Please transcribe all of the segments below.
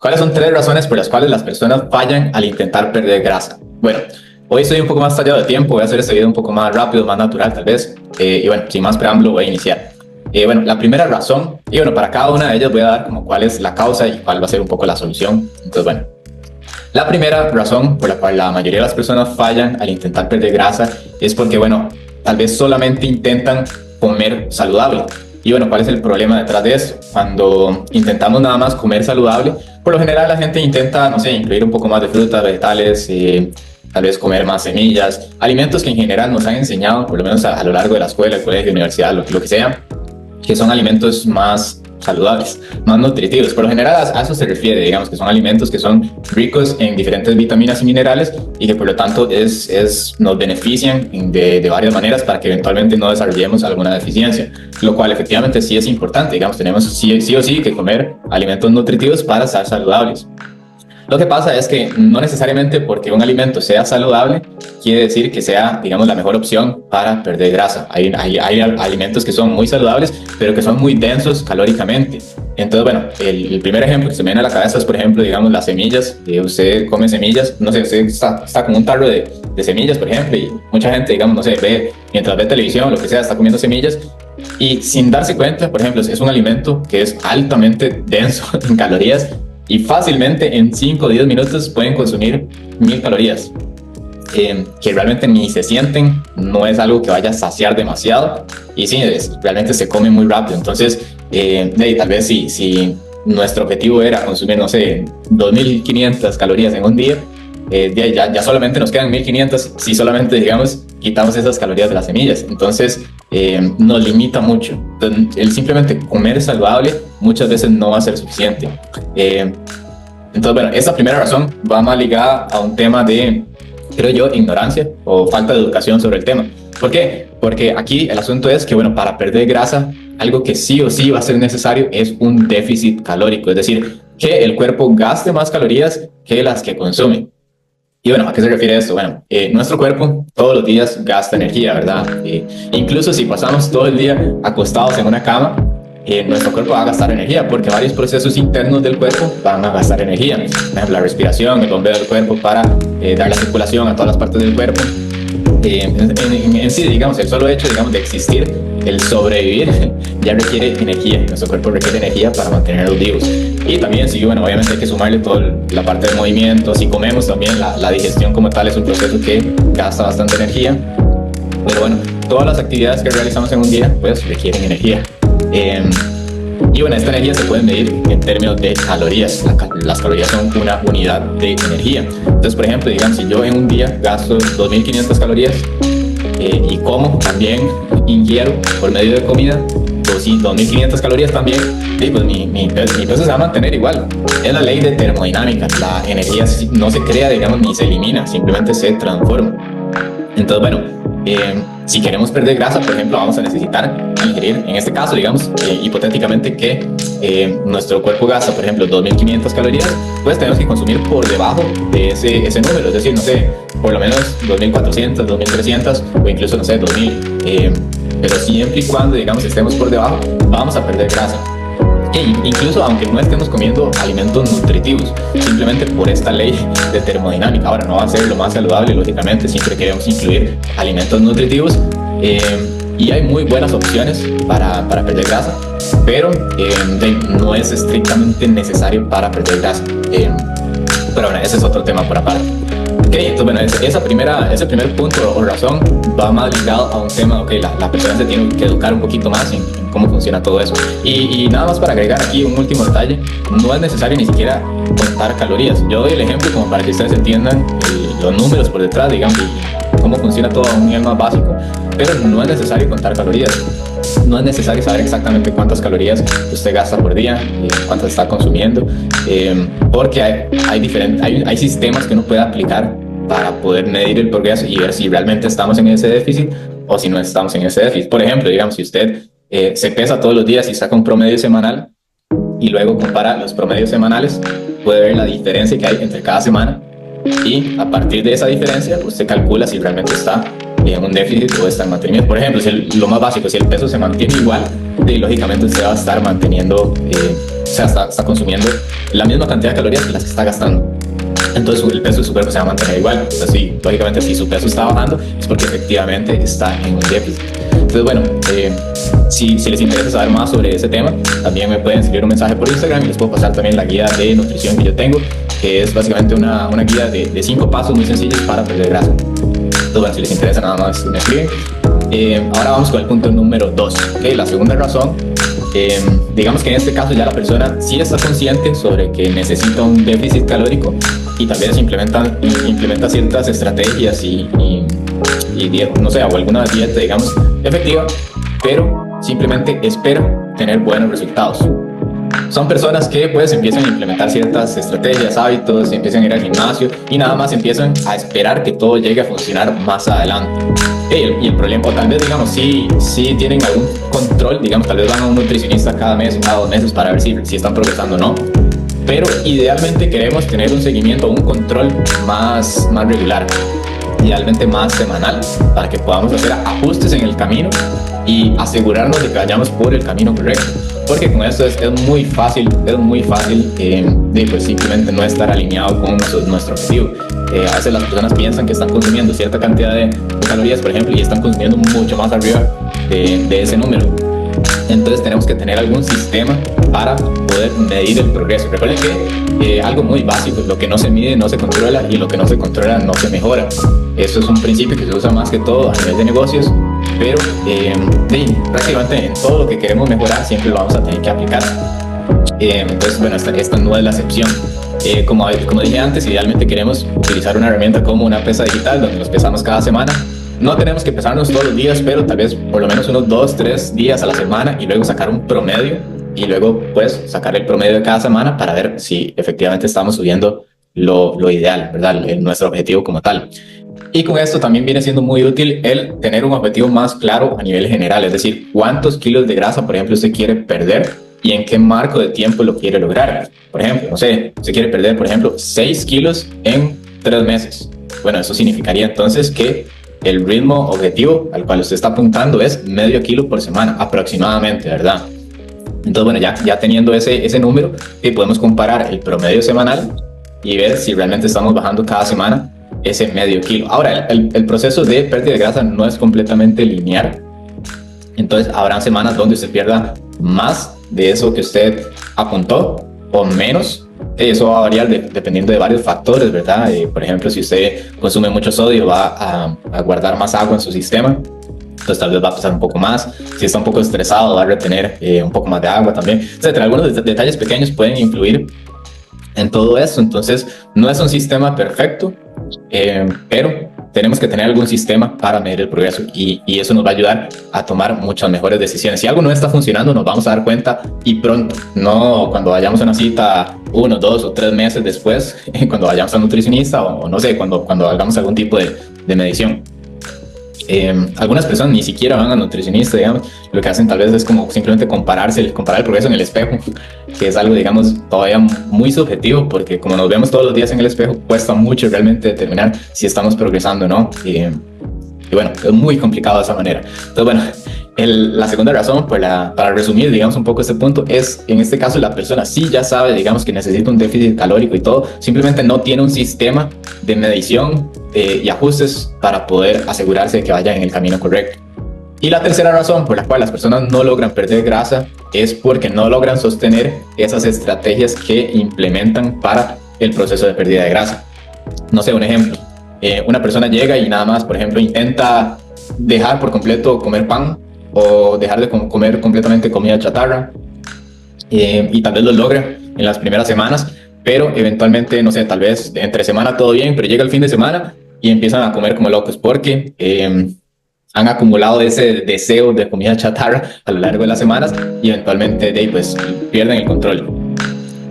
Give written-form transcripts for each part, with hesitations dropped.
¿Cuáles son tres razones por las cuales las personas fallan al intentar perder grasa? Bueno, hoy estoy un poco más tallado de tiempo, voy a hacer este video un poco más rápido, más natural tal vez. Y bueno, sin más preámbulo voy a iniciar. Bueno, la primera razón, y bueno, para cada una de ellas voy a dar como cuál es la causa y cuál va a ser un poco la solución. Entonces, bueno, la primera razón por la cual la mayoría de las personas fallan al intentar perder grasa es porque, bueno, tal vez solamente intentan comer saludable. Y bueno, ¿cuál es el problema detrás de eso? Cuando intentamos nada más comer saludable, por lo general la gente intenta, no sé, incluir un poco más de frutas, vegetales, tal vez comer más semillas, alimentos que en general nos han enseñado, por lo menos a lo largo de la escuela, el colegio, universidad, lo que sea, que son alimentos más saludables, más nutritivos. Por lo general a eso se refiere, digamos, que son alimentos que son ricos en diferentes vitaminas y minerales y que por lo tanto nos benefician de varias maneras para que eventualmente no desarrollemos alguna deficiencia, lo cual efectivamente sí es importante. Digamos, tenemos sí o sí que comer alimentos nutritivos para estar saludables. Lo que pasa es que no necesariamente porque un alimento sea saludable quiere decir que sea, digamos, la mejor opción para perder grasa. Hay alimentos que son muy saludables, pero que son muy densos calóricamente. Entonces, bueno, el primer ejemplo que se me viene a la cabeza es, por ejemplo, digamos, las semillas. Usted come semillas, no sé, usted está con un tarro de semillas, por ejemplo, y mucha gente, digamos, no sé, mientras ve televisión, lo que sea, está comiendo semillas, y sin darse cuenta, por ejemplo, es un alimento que es altamente denso en calorías, y fácilmente en 5 o 10 minutos pueden consumir 1000 calorías, que realmente ni se sienten, no es algo que vaya a saciar demasiado, y sí, realmente se come muy rápido. Entonces, tal vez si nuestro objetivo era consumir, no sé, 2500 calorías en un día, ya solamente nos quedan 1500 si solamente, digamos, quitamos esas calorías de las semillas. Entonces nos limita mucho. Entonces, el simplemente comer saludable muchas veces no va a ser suficiente. Entonces, bueno, esa primera razón va más ligada a un tema de, creo yo, ignorancia o falta de educación sobre el tema. ¿Por qué? Porque aquí el asunto es que, bueno, para perder grasa, algo que sí o sí va a ser necesario es un déficit calórico, es decir, que el cuerpo gaste más calorías que las que consume. Y bueno, ¿a qué se refiere esto? Bueno, nuestro cuerpo todos los días gasta energía, ¿verdad? Incluso si pasamos todo el día acostados en una cama, nuestro cuerpo va a gastar energía porque varios procesos internos del cuerpo van a gastar energía. Por ejemplo, la respiración, el bombeo del cuerpo para dar la circulación a todas las partes del cuerpo. En sí, digamos, el solo hecho, digamos, de existir, el sobrevivir, ya requiere energía. Nuestro cuerpo requiere energía para mantenerlos vivos. Y también, sí, bueno, obviamente hay que sumarle toda la parte del movimiento. Si comemos también, la digestión como tal es un proceso que gasta bastante energía. Pero bueno, todas las actividades que realizamos en un día, pues, requieren energía. Y bueno, esta energía se puede medir en términos de calorías. Las calorías son una unidad de energía. Entonces, por ejemplo, digamos, si yo en un día gasto 2500 calorías y como, también ingiero por medio de comida 2500 calorías también, pues mi peso se va a mantener igual. Es la ley de termodinámica. La energía no se crea, digamos, ni se elimina, simplemente se transforma. Entonces, bueno, si queremos perder grasa, por ejemplo, vamos a necesitar ingerir, en este caso, digamos, hipotéticamente que nuestro cuerpo gasta, por ejemplo, 2500 calorías, pues tenemos que consumir por debajo de ese número, es decir, no sé, por lo menos 2400, 2300 o incluso, no sé, 2000, pero siempre y cuando, digamos, estemos por debajo, vamos a perder grasa. Incluso aunque no estemos comiendo alimentos nutritivos, simplemente por esta ley de termodinámica. Ahora no va a ser lo más saludable, lógicamente, siempre queremos incluir alimentos nutritivos, y hay muy buenas opciones para perder grasa, pero no es estrictamente necesario para perder grasa. Pero bueno, ese es otro tema por aparte. Ok, entonces bueno, ese primer punto o razón va más ligado a un tema, ok, la persona se tiene que educar un poquito más en cómo funciona todo eso. Y nada más para agregar aquí un último detalle, no es necesario ni siquiera contar calorías. Yo doy el ejemplo como para que ustedes entiendan los números por detrás, digamos, y cómo funciona todo a un nivel más básico, pero no es necesario contar calorías. No es necesario saber exactamente cuántas calorías usted gasta por día, cuántas está consumiendo, porque hay sistemas que uno puede aplicar para poder medir el progreso y ver si realmente estamos en ese déficit o si no estamos en ese déficit. Por ejemplo, digamos, si usted se pesa todos los días y saca un promedio semanal y luego compara los promedios semanales, puede ver la diferencia que hay entre cada semana y a partir de esa diferencia usted calcula si realmente está en un déficit o está en mantenimiento. Por ejemplo, lo más básico, si el peso se mantiene igual, lógicamente usted va a estar manteniendo sea, está consumiendo la misma cantidad de calorías que las que está gastando. Entonces el peso de su cuerpo se va a mantener igual. Así, lógicamente, si su peso está bajando es porque efectivamente está en un déficit. Entonces, bueno, si les interesa saber más sobre ese tema, también me pueden escribir un mensaje por Instagram y les puedo pasar también la guía de nutrición que yo tengo, que es básicamente una guía de 5 pasos muy sencillos para perder grasa. Entonces, bueno, si les interesa, nada más me escriben. Ahora vamos con el punto número 2. ¿Okay? La segunda razón, digamos que en este caso ya la persona sí está consciente sobre que necesita un déficit calórico y tal vez implementa ciertas estrategias y no sé, o alguna dieta, digamos, efectiva, pero simplemente espera tener buenos resultados. Son personas que pues empiezan a implementar ciertas estrategias, hábitos, empiezan a ir al gimnasio y nada más empiezan a esperar que todo llegue a funcionar más adelante. Y el problema, o tal vez digamos, si tienen algún control, digamos, tal vez van a un nutricionista cada mes o cada 2 meses para ver si están progresando o no. Pero idealmente queremos tener un seguimiento, un control más regular, idealmente más semanal, para que podamos hacer ajustes en el camino y asegurarnos de que vayamos por el camino correcto. Porque con esto es muy fácil de pues simplemente no estar alineado con nuestro objetivo. A veces las personas piensan que están consumiendo cierta cantidad de calorías, por ejemplo, y están consumiendo mucho más arriba de ese número. Entonces tenemos que tener algún sistema para poder medir el progreso. Recuerden que algo muy básico, lo que no se mide no se controla y lo que no se controla no se mejora. Eso es un principio que se usa más que todo a nivel de negocios, pero prácticamente en todo lo que queremos mejorar siempre lo vamos a tener que aplicar. Entonces, bueno, esta no es la excepción. Como dije antes, idealmente queremos utilizar una herramienta como una pesa digital donde nos pesamos cada semana. No tenemos que pesarnos todos los días, pero tal vez por lo menos unos 2-3 días a la semana y luego sacar un promedio y luego pues sacar el promedio de cada semana para ver si efectivamente estamos subiendo lo ideal, ¿verdad? Nuestro objetivo como tal. Y con esto también viene siendo muy útil el tener un objetivo más claro a nivel general, es decir, cuántos kilos de grasa, por ejemplo, usted quiere perder y en qué marco de tiempo lo quiere lograr. Por ejemplo, no sé, usted quiere perder, por ejemplo, 6 kilos en 3 meses. Bueno, eso significaría entonces que el ritmo objetivo al cual usted está apuntando es medio kilo por semana, aproximadamente, ¿verdad? Entonces, bueno, ya teniendo ese número, podemos comparar el promedio semanal y ver si realmente estamos bajando cada semana ese medio kilo. Ahora, el proceso de pérdida de grasa no es completamente lineal. Entonces, habrán semanas donde usted pierda más de eso que usted apuntó o menos. Eso va a variar dependiendo de varios factores, ¿verdad? Por ejemplo, si usted consume mucho sodio, va a guardar más agua en su sistema. Entonces tal vez va a pesar un poco más. Si está un poco estresado, va a retener un poco más de agua también. Etcétera. Algunos detalles pequeños pueden influir en todo eso. Entonces no es un sistema perfecto, pero tenemos que tener algún sistema para medir el progreso y eso nos va a ayudar a tomar muchas mejores decisiones. Si algo no está funcionando, nos vamos a dar cuenta y pronto, no cuando vayamos a una cita 1, 2 o 3 meses después, cuando vayamos al nutricionista o no sé, cuando hagamos algún tipo de medición. Algunas personas ni siquiera van al nutricionista, digamos, lo que hacen tal vez es como simplemente comparar el progreso en el espejo, que es algo, digamos, todavía muy subjetivo, porque como nos vemos todos los días en el espejo, cuesta mucho realmente determinar si estamos progresando o no, y bueno, es muy complicado de esa manera. Entonces, bueno, la segunda razón, para resumir, digamos, un poco este punto, es, en este caso, la persona sí ya sabe, digamos, que necesita un déficit calórico y todo, simplemente no tiene un sistema de medición y ajustes para poder asegurarse de que vaya en el camino correcto. Y la tercera razón por la cual las personas no logran perder grasa es porque no logran sostener esas estrategias que implementan para el proceso de pérdida de grasa. No sé, un ejemplo. Una persona llega y nada más, por ejemplo, intenta dejar por completo comer pan o dejar de comer completamente comida chatarra y tal vez lo logra en las primeras semanas, pero eventualmente, no sé, tal vez entre semana todo bien, pero llega el fin de semana y empiezan a comer como locos porque han acumulado ese deseo de comida chatarra a lo largo de las semanas y eventualmente pues pierden el control.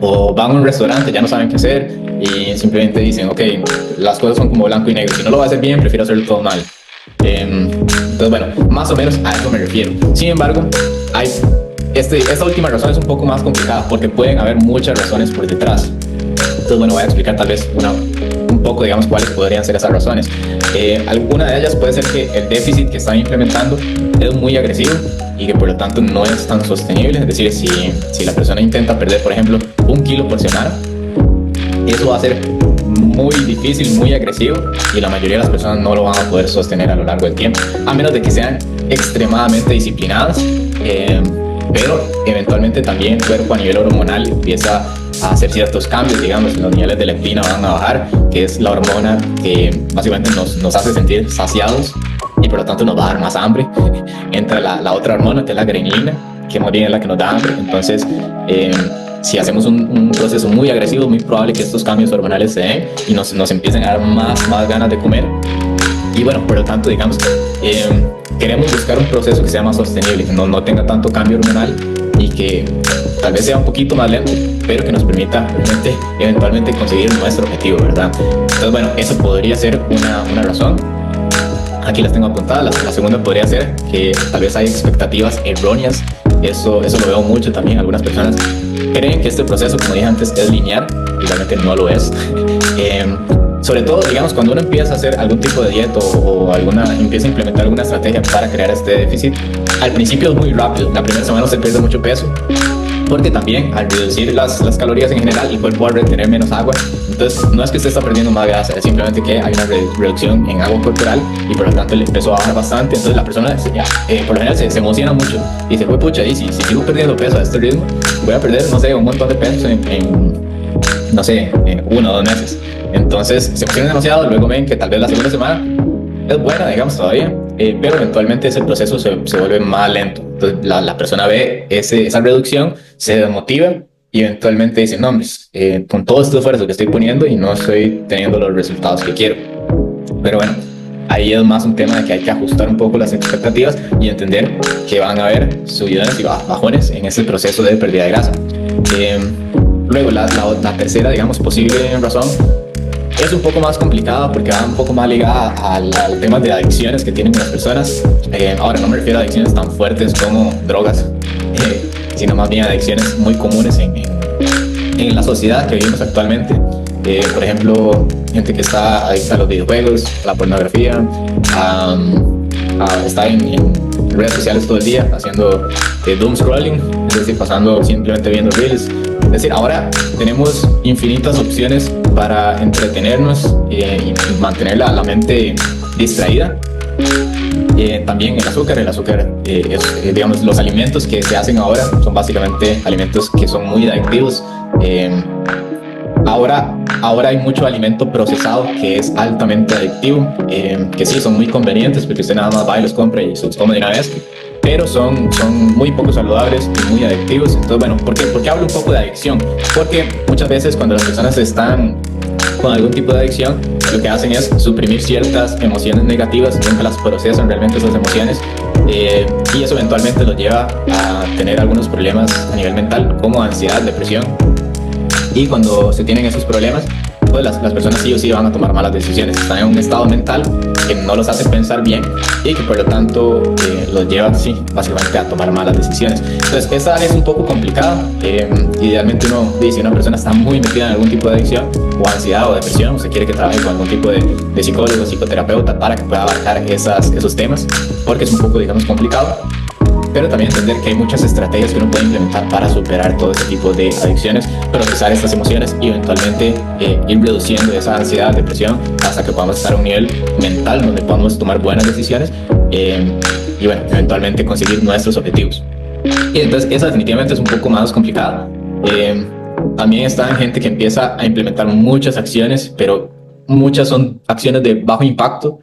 O van a un restaurante, ya no saben qué hacer y simplemente dicen, ok, las cosas son como blanco y negro, si no lo voy a hacer bien, prefiero hacerlo todo mal. Entonces, bueno, más o menos a eso me refiero. Sin embargo, esta última razón es un poco más complicada porque pueden haber muchas razones por detrás. Entonces, bueno, voy a explicar tal vez un poco, digamos, cuáles podrían ser esas razones. Alguna de ellas puede ser que el déficit que están implementando es muy agresivo y que por lo tanto no es tan sostenible. Es decir, si la persona intenta perder, por ejemplo, 1 kilo por semana, eso va a ser muy difícil, muy agresivo, y la mayoría de las personas no lo van a poder sostener a lo largo del tiempo, a menos de que sean extremadamente disciplinadas. Pero eventualmente también el cuerpo a nivel hormonal empieza a hacer ciertos cambios, digamos, los niveles de leptina van a bajar, que es la hormona que básicamente nos hace sentir saciados y por lo tanto nos va a dar más hambre. Entra la otra hormona, que es la ghrelina, que más bien es la que nos da hambre. Entonces, si hacemos un proceso muy agresivo, muy probable que estos cambios hormonales se den y nos empiecen a dar más ganas de comer. Y bueno, por lo tanto, digamos, queremos buscar un proceso que sea más sostenible, que no tenga tanto cambio hormonal y que tal vez sea un poquito más lento, pero que nos permita realmente, eventualmente conseguir nuestro objetivo, ¿verdad? Entonces, bueno, eso podría ser una razón. Aquí las tengo apuntadas. La segunda podría ser que tal vez hay expectativas erróneas. Eso lo veo mucho también. Algunas personas creen que este proceso, como dije antes, es lineal y realmente no lo es. Sobre todo, digamos, cuando uno empieza a hacer algún tipo de dieta o empieza a implementar alguna estrategia para crear este déficit, al principio es muy rápido. La primera semana se pierde mucho peso, porque también al reducir las calorías en general, el cuerpo va a retener menos agua. Entonces, no es que usted está perdiendo más grasa, es simplemente que hay una reducción en agua corporal y por lo tanto el peso va a bajar bastante. Entonces, la persona por lo general se emociona mucho y dice, pucha, y si sigo perdiendo peso a este ritmo, voy a perder, no sé, un montón de peso en 1 o 2 meses. Entonces se emocionan demasiado, luego ven que tal vez la segunda semana es buena, digamos, todavía, pero eventualmente ese proceso se vuelve más lento. Entonces la persona ve esa reducción, se desmotiva y eventualmente dice, no, hombre, con todo este esfuerzo que estoy poniendo y no estoy teniendo los resultados que quiero. Pero bueno, ahí es más un tema de que hay que ajustar un poco las expectativas y entender que van a haber subidas y bajones en ese proceso de pérdida de grasa. Luego la tercera, digamos, posible razón es un poco más complicada porque va un poco más ligada al tema de adicciones que tienen las personas. Ahora no me refiero a adicciones tan fuertes como drogas, sino más bien adicciones muy comunes en la sociedad que vivimos actualmente. Por ejemplo, gente que está adicta a los videojuegos, a la pornografía, a estar en redes sociales todo el día haciendo doom scrolling, es decir, pasando simplemente viendo reels. Es decir, ahora tenemos infinitas opciones para entretenernos y mantener la mente distraída. También el azúcar digamos, los alimentos que se hacen ahora son básicamente alimentos que son muy adictivos. Ahora hay mucho alimento procesado que es altamente adictivo, que sí, son muy convenientes porque usted nada más va y los compra y se los come de una vez, pero son muy poco saludables y muy adictivos. Entonces, bueno, ¿por qué hablo un poco de adicción? Porque muchas veces cuando las personas están con algún tipo de adicción, lo que hacen es suprimir ciertas emociones negativas, nunca las procesan realmente esas emociones, y eso eventualmente los lleva a tener algunos problemas a nivel mental, como ansiedad, depresión. Y cuando se tienen esos problemas, pues las personas sí o sí van a tomar malas decisiones. Están en un estado mental que no los hace pensar bien y que por lo tanto los lleva, sí, básicamente a tomar malas decisiones. Entonces, esa área es un poco complicada. Idealmente uno dice, si una persona está muy metida en algún tipo de adicción o ansiedad o depresión, o se quiere que trabaje con algún tipo de psicólogo o psicoterapeuta para que pueda abarcar esos temas, porque es un poco, digamos, complicado. Pero también entender que hay muchas estrategias que uno puede implementar para superar todo ese tipo de adicciones, procesar estas emociones y eventualmente ir reduciendo esa ansiedad, depresión, hasta que podamos estar a un nivel mental donde podamos tomar buenas decisiones y bueno, eventualmente conseguir nuestros objetivos. Y entonces esa definitivamente es un poco más complicada. También está gente que empieza a implementar muchas acciones, pero muchas son acciones de bajo impacto.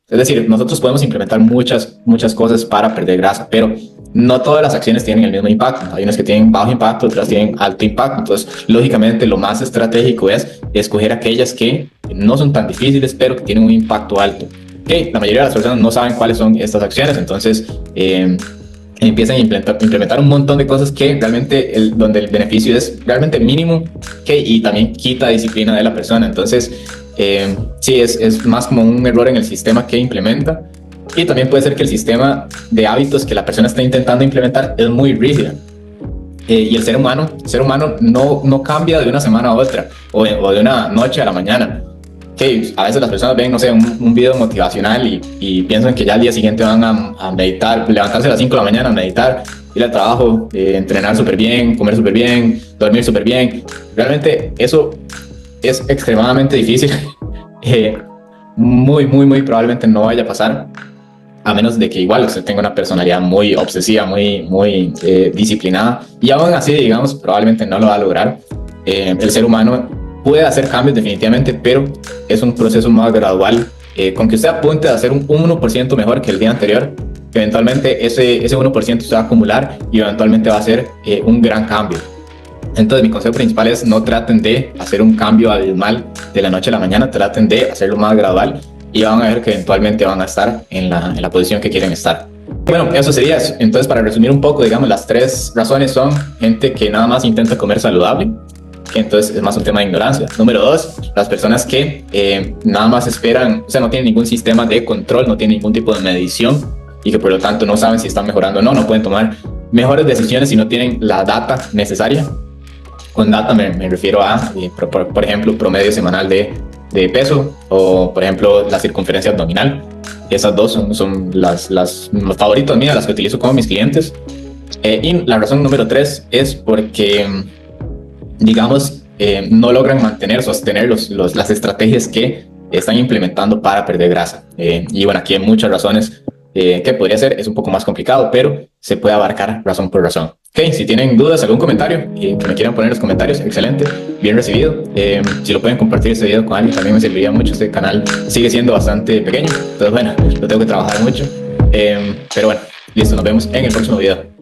Es decir, nosotros podemos implementar muchas cosas para perder grasa, pero no todas las acciones tienen el mismo impacto. Hay unas que tienen bajo impacto, otras tienen alto impacto. Entonces, lógicamente, lo más estratégico es escoger aquellas que no son tan difíciles, pero que tienen un impacto alto. La mayoría de las personas no saben cuáles son estas acciones, entonces empiezan a implementar un montón de cosas que realmente donde el beneficio es realmente mínimo, y también quita disciplina de la persona. Entonces, sí, es más como un error en el sistema que implementa, y también puede ser que el sistema de hábitos que la persona está intentando implementar es muy rígido, y el ser humano no cambia de una semana a otra o de una noche a la mañana. que a veces las personas ven, no sé, un video motivacional y piensan que ya al día siguiente van a meditar, levantarse a las 5 de la mañana a meditar, ir al trabajo, entrenar súper bien, comer súper bien, dormir súper bien. Realmente eso es extremadamente difícil. Muy probablemente no vaya a pasar, a menos de que igual usted tenga una personalidad muy obsesiva, muy disciplinada, y aún así, digamos, probablemente no lo va a lograr. El ser humano puede hacer cambios definitivamente, pero es un proceso más gradual. Con que usted apunte a hacer un 1% mejor que el día anterior, eventualmente ese 1% se va a acumular y eventualmente va a ser un gran cambio. Entonces mi consejo principal es: no traten de hacer un cambio abismal de la noche a la mañana, traten de hacerlo más gradual y van a ver que eventualmente van a estar en la posición que quieren estar. Bueno, eso sería eso. Entonces, para resumir un poco, digamos, las 3 razones son: gente que nada más intenta comer saludable, que entonces es más un tema de ignorancia. Número 2, las personas que nada más esperan, o sea, no tienen ningún sistema de control, no tienen ningún tipo de medición y que por lo tanto no saben si están mejorando o no, no pueden tomar mejores decisiones si no tienen la data necesaria. Con data me refiero a, por ejemplo, promedio semanal de peso, o por ejemplo la circunferencia abdominal. Esas dos son las favoritas mías, las que utilizo con mis clientes. Y la razón número 3 es porque, digamos, no logran sostener las estrategias que están implementando para perder grasa. Y bueno, aquí hay muchas razones que podría ser, es un poco más complicado, pero se puede abarcar razón por razón. Ok, si tienen dudas, algún comentario que me quieran poner en los comentarios, excelente, bien recibido. Si lo pueden compartir este video con alguien, también me serviría mucho. Este canal sigue siendo bastante pequeño, entonces bueno, lo tengo que trabajar mucho. Pero bueno, listo, nos vemos en el próximo video.